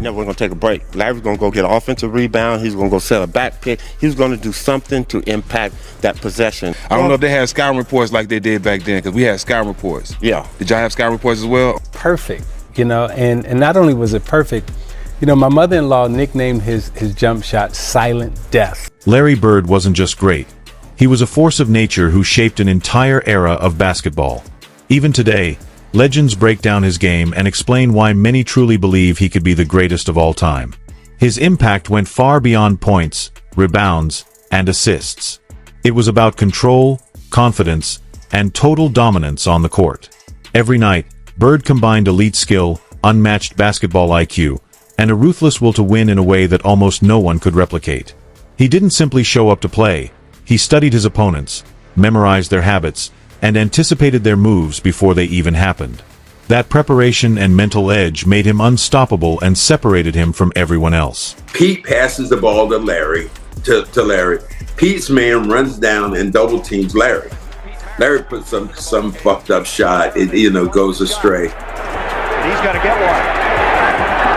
never going to take a break. Larry's going to go get an offensive rebound. He's going to go set a back pick. He's going to do something to impact that possession. I don't know if they had scouting reports like they did back then, because we had scouting reports. Yeah. Did y'all have scouting reports as well? Perfect, and not only was it perfect, my mother-in-law nicknamed his jump shot Silent Death. Larry Bird wasn't just great. He was a force of nature who shaped an entire era of basketball. Even today, legends break down his game and explain why many truly believe he could be the greatest of all time. His impact went far beyond points, rebounds, and assists. It was about control, confidence, and total dominance on the court. Every night, Bird combined elite skill, unmatched basketball IQ, and a ruthless will to win in a way that almost no one could replicate. He didn't simply show up to play. He studied his opponents, memorized their habits, and anticipated their moves before they even happened. That preparation and mental edge made him unstoppable and separated him from everyone else. Pete passes the ball to Larry. Pete's man runs down and double teams Larry. Larry puts some fucked up shot. It goes astray. He's got to get one.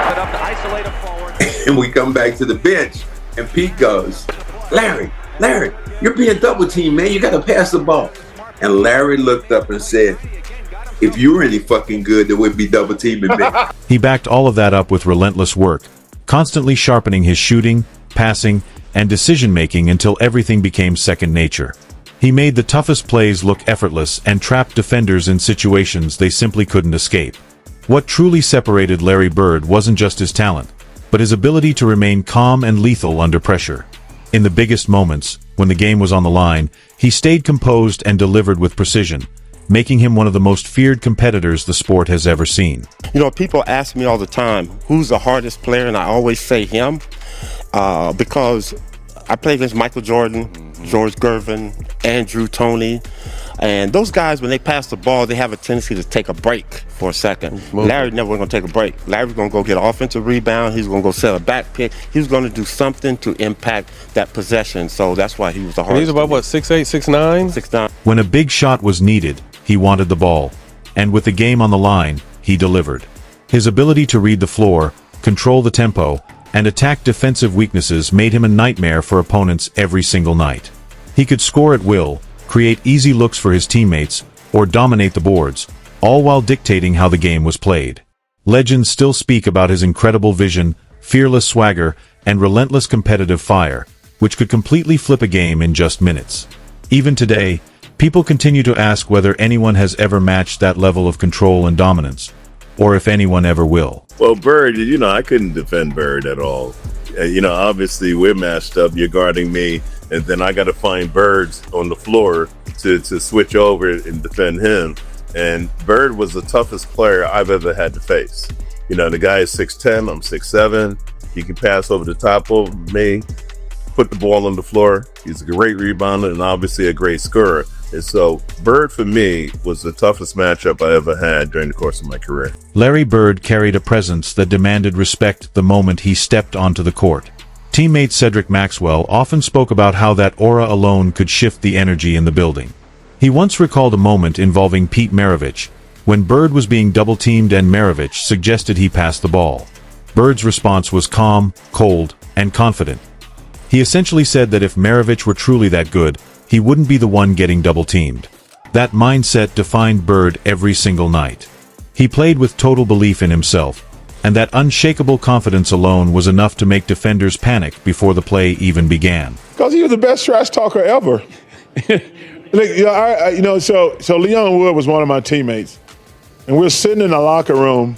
Set up to isolate him forward. And we come back to the bench, and Pete goes, Larry, you're being double teamed, man. You got to pass the ball. And Larry looked up and said, if you were any fucking good, there would be double teaming me. He backed all of that up with relentless work, constantly sharpening his shooting, passing, and decision-making until everything became second nature. He made the toughest plays look effortless and trapped defenders in situations they simply couldn't escape. What truly separated Larry Bird wasn't just his talent, but his ability to remain calm and lethal under pressure. In the biggest moments, when the game was on the line, he stayed composed and delivered with precision, making him one of the most feared competitors the sport has ever seen. People ask me all the time, who's the hardest player? And I always say him, because I played against Michael Jordan, George Gervin, Andrew Toney, and those guys, when they pass the ball, they have a tendency to take a break for a second. Larry never going to take a break. Larry's going to go get an offensive rebound. He's going to go set a back pick. He's going to do something to impact that possession. So that's why he was the hardest. He's about, 6'8", 6'9"? 6'9". When a big shot was needed, he wanted the ball. And with the game on the line, he delivered. His ability to read the floor, control the tempo, and attack defensive weaknesses made him a nightmare for opponents every single night. He could score at will, create easy looks for his teammates, or dominate the boards, all while dictating how the game was played. Legends still speak about his incredible vision, fearless swagger, and relentless competitive fire, which could completely flip a game in just minutes. Even today, people continue to ask whether anyone has ever matched that level of control and dominance, or if anyone ever will. Well, Bird, I couldn't defend Bird at all. Obviously we're matched up, you're guarding me, and then I got to find Birds on the floor to switch over and defend him. And Bird was the toughest player I've ever had to face. The guy is 6'10", I'm 6'7". He can pass over the top of me, put the ball on the floor. He's a great rebounder and obviously a great scorer. And so Bird, for me, was the toughest matchup I ever had during the course of my career. Larry Bird carried a presence that demanded respect the moment he stepped onto the court. Teammate Cedric Maxwell often spoke about how that aura alone could shift the energy in the building. He once recalled a moment involving Pete Maravich, when Bird was being double-teamed and Maravich suggested he pass the ball. Bird's response was calm, cold, and confident. He essentially said that if Maravich were truly that good, he wouldn't be the one getting double-teamed. That mindset defined Bird every single night. He played with total belief in himself, and that unshakable confidence alone was enough to make defenders panic before the play even began. Because he was the best trash talker ever. So Leon Wood was one of my teammates, and we're sitting in the locker room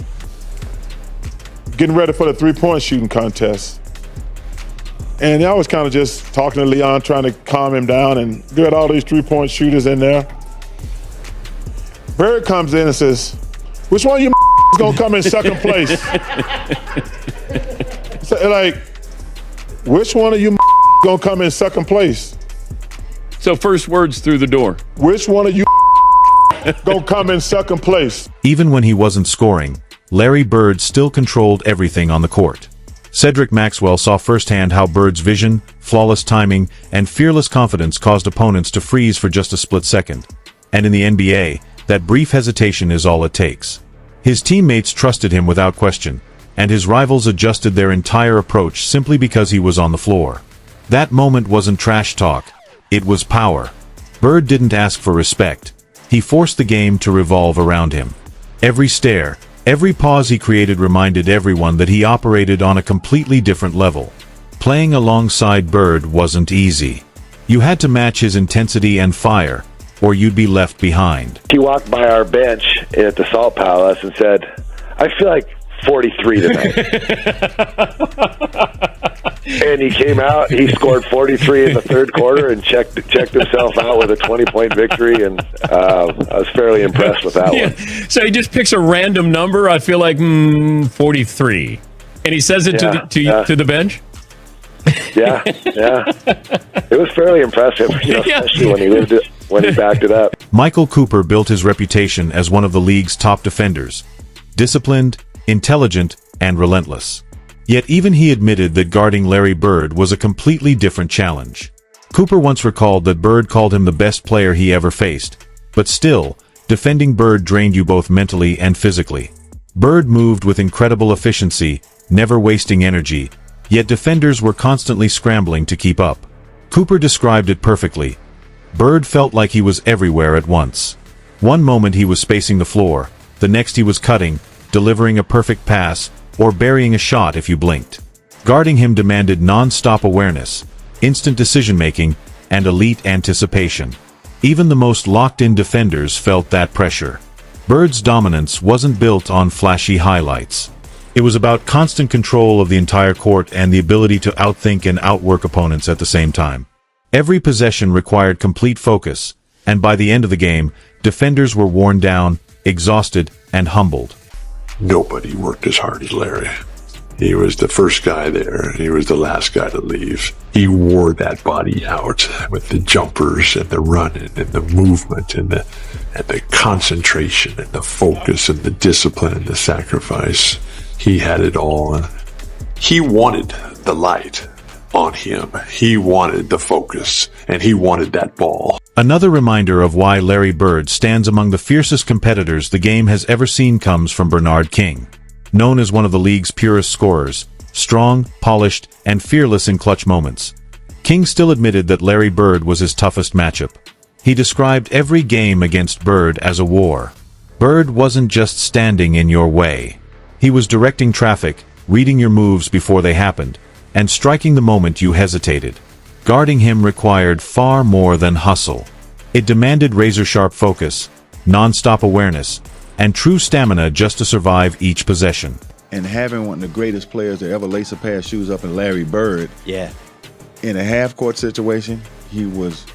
getting ready for the three-point shooting contest. And I was kind of just talking to Leon, trying to calm him down, and we had all these three-point shooters in there. Bird comes in and says, which one of you is gonna come in second place? So, which one of you gonna come in second place? So first words through the door. Which one of you gonna come in second place? Even when he wasn't scoring, Larry Bird still controlled everything on the court. Cedric Maxwell saw firsthand how Bird's vision, flawless timing, and fearless confidence caused opponents to freeze for just a split second. And in the NBA, that brief hesitation is all it takes. His teammates trusted him without question, and his rivals adjusted their entire approach simply because he was on the floor. That moment wasn't trash talk, it was power. Bird didn't ask for respect. He forced the game to revolve around him. Every stare, every pause he created reminded everyone that he operated on a completely different level. Playing alongside Bird wasn't easy. You had to match his intensity and fire, or you'd be left behind. He walked by our bench at the Salt Palace and said, "I feel like 43 tonight." And he came out, he scored 43 in the third quarter and checked himself out with a 20-point victory, and I was fairly impressed with that one. So he just picks a random number. I feel like 43. And he says it to the bench? Yeah. It was fairly impressive, especially when he backed it up. Michael Cooper built his reputation as one of the league's top defenders. Disciplined, intelligent, and relentless. Yet even he admitted that guarding Larry Bird was a completely different challenge. Cooper once recalled that Bird called him the best player he ever faced. But still, defending Bird drained you both mentally and physically. Bird moved with incredible efficiency, never wasting energy, yet defenders were constantly scrambling to keep up. Cooper described it perfectly. Bird felt like he was everywhere at once. One moment he was spacing the floor, the next he was cutting, delivering a perfect pass, or burying a shot if you blinked. Guarding him demanded non-stop awareness, instant decision-making, and elite anticipation. Even the most locked-in defenders felt that pressure. Bird's dominance wasn't built on flashy highlights. It was about constant control of the entire court and the ability to outthink and outwork opponents at the same time. Every possession required complete focus, and by the end of the game, defenders were worn down, exhausted, and humbled. Nobody worked as hard as Larry. He was the first guy there, and he was the last guy to leave. He wore that body out with the jumpers and the running and the movement and the concentration and the focus and the discipline and the sacrifice. He had it all. He wanted the light on him. He wanted the focus, and he wanted that ball. Another reminder of why Larry Bird stands among the fiercest competitors the game has ever seen comes from Bernard King. Known as one of the league's purest scorers, strong, polished, and fearless in clutch moments, King still admitted that Larry Bird was his toughest matchup. He described every game against Bird as a war. Bird wasn't just standing in your way. He was directing traffic, reading your moves before they happened, and striking the moment you hesitated. Guarding him required far more than hustle. It demanded razor-sharp focus, non-stop awareness, and true stamina just to survive each possession. And having one of the greatest players to ever lace a pair of shoes up in Larry Bird, in a half-court situation, he was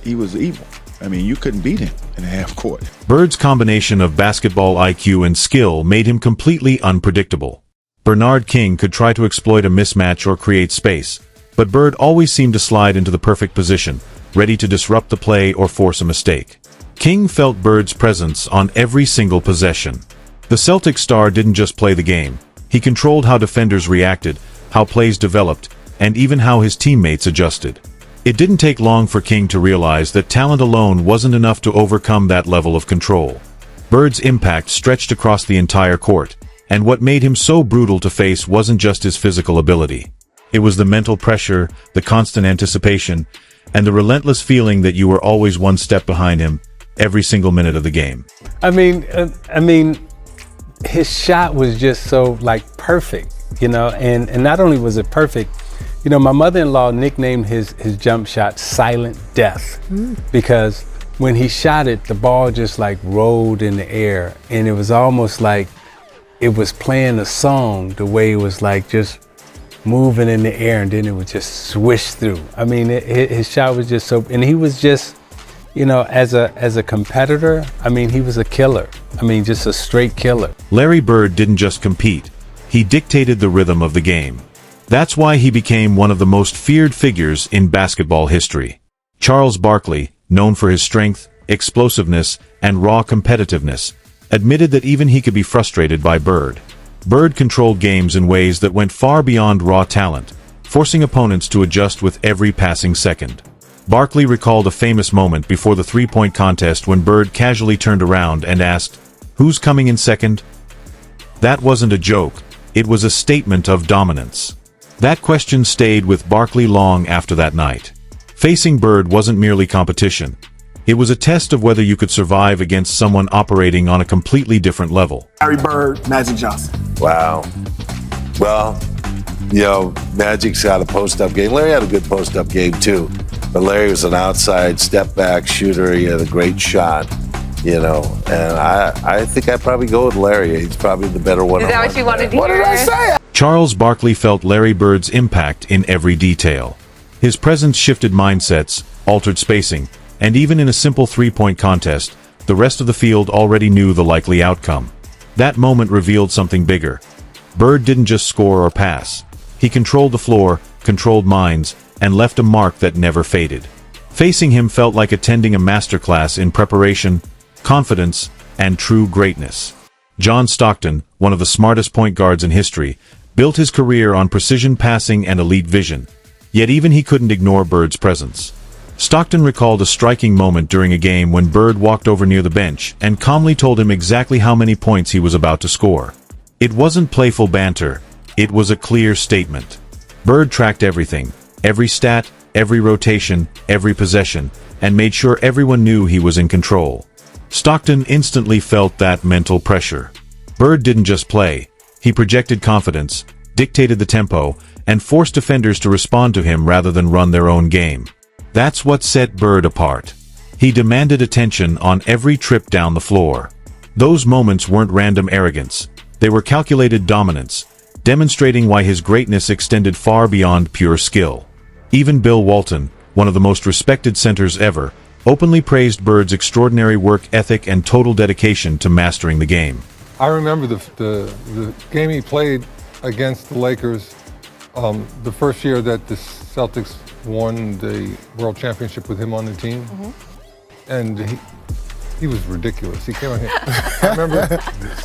evil. I mean, you couldn't beat him in a half-court. Bird's combination of basketball IQ and skill made him completely unpredictable. Bernard King could try to exploit a mismatch or create space, but Bird always seemed to slide into the perfect position, ready to disrupt the play or force a mistake. King felt Bird's presence on every single possession. The Celtics star didn't just play the game. He controlled how defenders reacted, how plays developed, and even how his teammates adjusted. It didn't take long for King to realize that talent alone wasn't enough to overcome that level of control. Bird's impact stretched across the entire court, and what made him so brutal to face wasn't just his physical ability. It was the mental pressure, the constant anticipation, and the relentless feeling that you were always one step behind him every single minute of the game. I mean, his shot was just so perfect, and not only was it perfect, my mother-in-law nicknamed his jump shot Silent Death because when he shot it, the ball just rolled in the air, and it was almost like it was playing a song, the way it was just moving in the air, and then it would just swish through. I mean, his shot was just so, and he was just, as a competitor, he was a killer. Just a straight killer. Larry Bird didn't just compete. He dictated the rhythm of the game. That's why he became one of the most feared figures in basketball history. Charles Barkley, known for his strength, explosiveness, and raw competitiveness, admitted that even he could be frustrated by Bird. Bird controlled games in ways that went far beyond raw talent, forcing opponents to adjust with every passing second. Barkley recalled a famous moment before the three-point contest when Bird casually turned around and asked, "Who's coming in second?" That wasn't a joke. It was a statement of dominance. That question stayed with Barkley long after that night. Facing Bird wasn't merely competition. It was a test of whether you could survive against someone operating on a completely different level. Larry Bird, Magic Johnson. Wow. Well, Magic's got a post-up game. Larry had a good post-up game too. But Larry was an outside step-back shooter. He had a great shot, and I think I'd probably go with Larry. He's probably the better one. Is that what you wanted to hear? What did I say? Charles Barkley felt Larry Bird's impact in every detail. His presence shifted mindsets, altered spacing, and even in a simple three-point contest, the rest of the field already knew the likely outcome. That moment revealed something bigger. Bird didn't just score or pass. He controlled the floor, controlled minds, and left a mark that never faded. Facing him felt like attending a masterclass in preparation, confidence, and true greatness. John Stockton, one of the smartest point guards in history, built his career on precision passing and elite vision. Yet even he couldn't ignore Bird's presence. Stockton recalled a striking moment during a game when Bird walked over near the bench and calmly told him exactly how many points he was about to score. It wasn't playful banter, it was a clear statement. Bird tracked everything, every stat, every rotation, every possession, and made sure everyone knew he was in control. Stockton instantly felt that mental pressure. Bird didn't just play, he projected confidence, dictated the tempo, and forced defenders to respond to him rather than run their own game. That's what set Bird apart. He demanded attention on every trip down the floor. Those moments weren't random arrogance. They were calculated dominance, demonstrating why his greatness extended far beyond pure skill. Even Bill Walton, one of the most respected centers ever, openly praised Bird's extraordinary work ethic and total dedication to mastering the game. I remember the game he played against the Lakers the first year that the Celtics won the World Championship with him on the team. And he was ridiculous. He came on here. I remember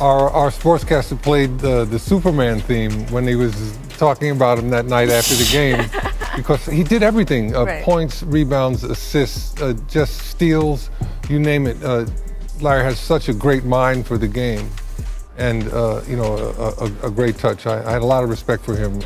our sportscaster played the Superman theme when he was talking about him that night after the game because he did everything, points, rebounds, assists, just steals, you name it. Larry has such a great mind for the game and a great touch. I had a lot of respect for him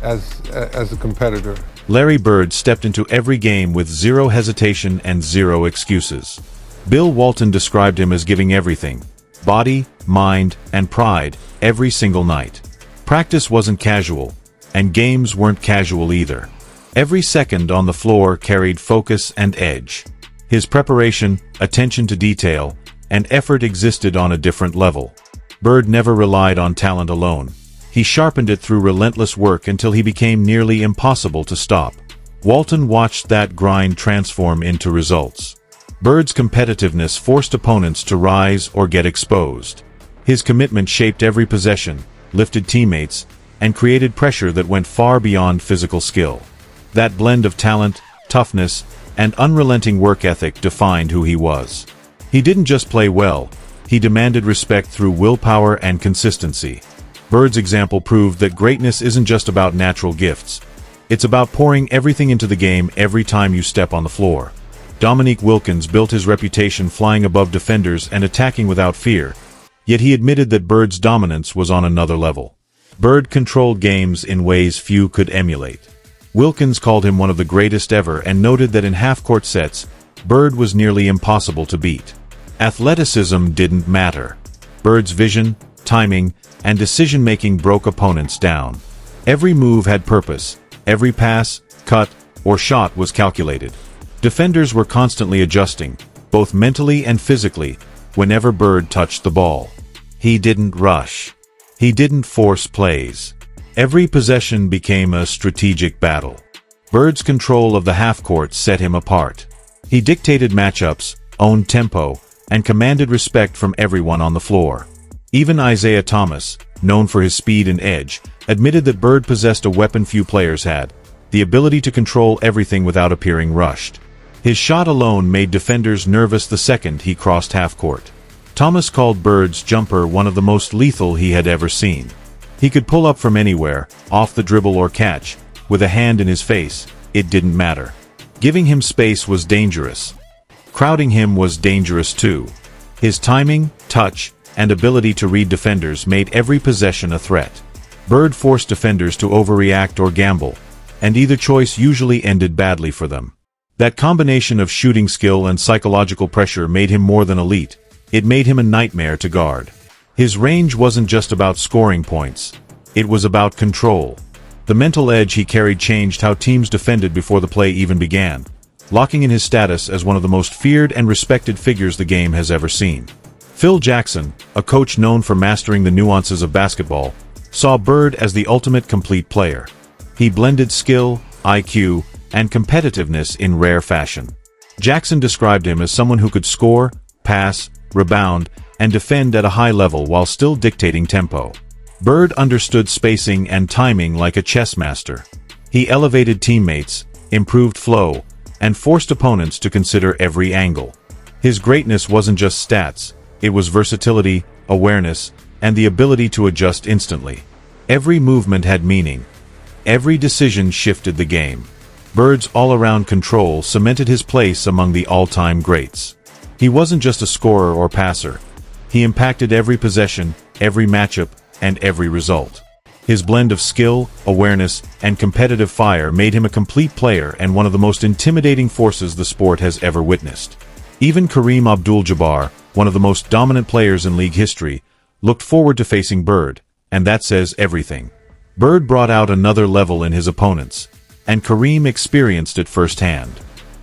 as a competitor. Larry Bird stepped into every game with zero hesitation and zero excuses. Bill Walton described him as giving everything, body, mind, and pride, every single night. Practice wasn't casual, and games weren't casual either. Every second on the floor carried focus and edge. His preparation, attention to detail, and effort existed on a different level. Bird never relied on talent alone. He sharpened it through relentless work until he became nearly impossible to stop. Walton watched that grind transform into results. Bird's competitiveness forced opponents to rise or get exposed. His commitment shaped every possession, lifted teammates, and created pressure that went far beyond physical skill. That blend of talent, toughness, and unrelenting work ethic defined who he was. He didn't just play well, he demanded respect through willpower and consistency. Bird's example proved that greatness isn't just about natural gifts. It's about pouring everything into the game every time you step on the floor. Dominique Wilkins built his reputation flying above defenders and attacking without fear, yet he admitted that Bird's dominance was on another level. Bird controlled games in ways few could emulate. Wilkins called him one of the greatest ever and noted that in half-court sets, Bird was nearly impossible to beat. Athleticism didn't matter. Bird's vision, timing, and decision-making broke opponents down. Every move had purpose. Every pass, cut, or shot was calculated. Defenders were constantly adjusting, both mentally and physically, whenever Bird touched the ball. He didn't rush. He didn't force plays. Every possession became a strategic battle. Bird's control of the half-court set him apart. He dictated matchups, owned tempo, and commanded respect from everyone on the floor. Even Isaiah Thomas, known for his speed and edge, admitted that Bird possessed a weapon few players had, the ability to control everything without appearing rushed. His shot alone made defenders nervous the second he crossed half-court. Thomas called Bird's jumper one of the most lethal he had ever seen. He could pull up from anywhere, off the dribble or catch, with a hand in his face, it didn't matter. Giving him space was dangerous. Crowding him was dangerous too. His timing, touch, and ability to read defenders made every possession a threat. Bird forced defenders to overreact or gamble, and either choice usually ended badly for them. That combination of shooting skill and psychological pressure made him more than elite. It made him a nightmare to guard. His range wasn't just about scoring points. It was about control. The mental edge he carried changed how teams defended before the play even began, locking in his status as one of the most feared and respected figures the game has ever seen. Phil Jackson, a coach known for mastering the nuances of basketball, saw Bird as the ultimate complete player. He blended skill, IQ, and competitiveness in rare fashion. Jackson described him as someone who could score, pass, rebound, and defend at a high level while still dictating tempo. Bird understood spacing and timing like a chess master. He elevated teammates, improved flow, and forced opponents to consider every angle. His greatness wasn't just stats, it was versatility, awareness, and the ability to adjust instantly. Every movement had meaning. Every decision shifted the game. Bird's all-around control cemented his place among the all-time greats. He wasn't just a scorer or passer. He impacted every possession, every matchup, and every result. His blend of skill, awareness, and competitive fire made him a complete player and one of the most intimidating forces the sport has ever witnessed. Even Kareem Abdul-Jabbar, one of the most dominant players in league history, looked forward to facing Bird, and that says everything. Bird brought out another level in his opponents, and Kareem experienced it firsthand.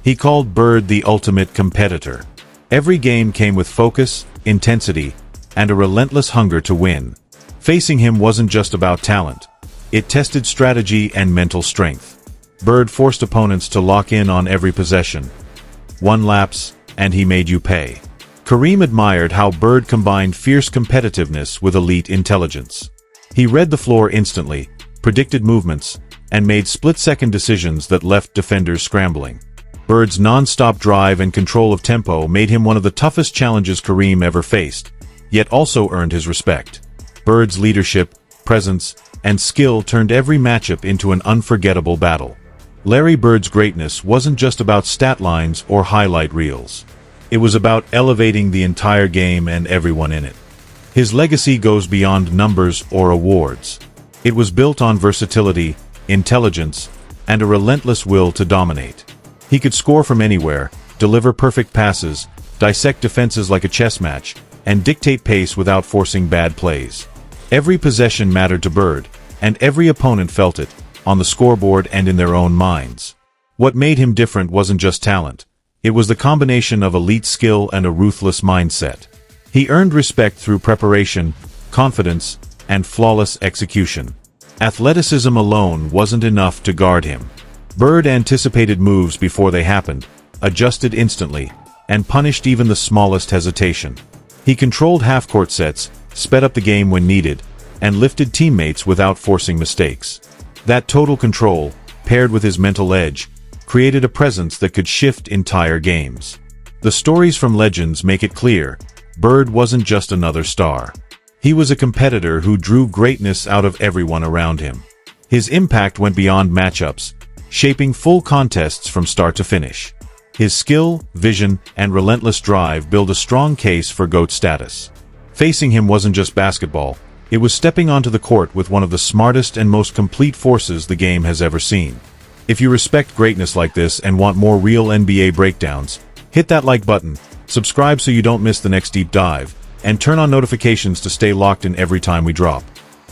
He called Bird the ultimate competitor. Every game came with focus, intensity, and a relentless hunger to win. Facing him wasn't just about talent. It tested strategy and mental strength. Bird forced opponents to lock in on every possession. One lapse, and he made you pay. Kareem admired how Bird combined fierce competitiveness with elite intelligence. He read the floor instantly, predicted movements, and made split-second decisions that left defenders scrambling. Bird's non-stop drive and control of tempo made him one of the toughest challenges Kareem ever faced, yet also earned his respect. Bird's leadership, presence, and skill turned every matchup into an unforgettable battle. Larry Bird's greatness wasn't just about stat lines or highlight reels. It was about elevating the entire game and everyone in it. His legacy goes beyond numbers or awards. It was built on versatility, intelligence, and a relentless will to dominate. He could score from anywhere, deliver perfect passes, dissect defenses like a chess match, and dictate pace without forcing bad plays. Every possession mattered to Bird, and every opponent felt it, on the scoreboard and in their own minds. What made him different wasn't just talent. It was the combination of elite skill and a ruthless mindset. He earned respect through preparation, confidence, and flawless execution. Athleticism alone wasn't enough to guard him. Bird anticipated moves before they happened, adjusted instantly, and punished even the smallest hesitation. He controlled half-court sets, sped up the game when needed, and lifted teammates without forcing mistakes. That total control, paired with his mental edge, created a presence that could shift entire games. The stories from legends make it clear, Bird wasn't just another star. He was a competitor who drew greatness out of everyone around him. His impact went beyond matchups, shaping full contests from start to finish. His skill, vision, and relentless drive built a strong case for GOAT status. Facing him wasn't just basketball, it was stepping onto the court with one of the smartest and most complete forces the game has ever seen. If you respect greatness like this and want more real NBA breakdowns, hit that like button, subscribe so you don't miss the next deep dive, and turn on notifications to stay locked in every time we drop.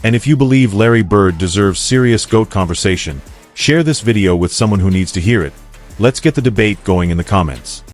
And if you believe Larry Bird deserves serious GOAT conversation, share this video with someone who needs to hear it. Let's get the debate going in the comments.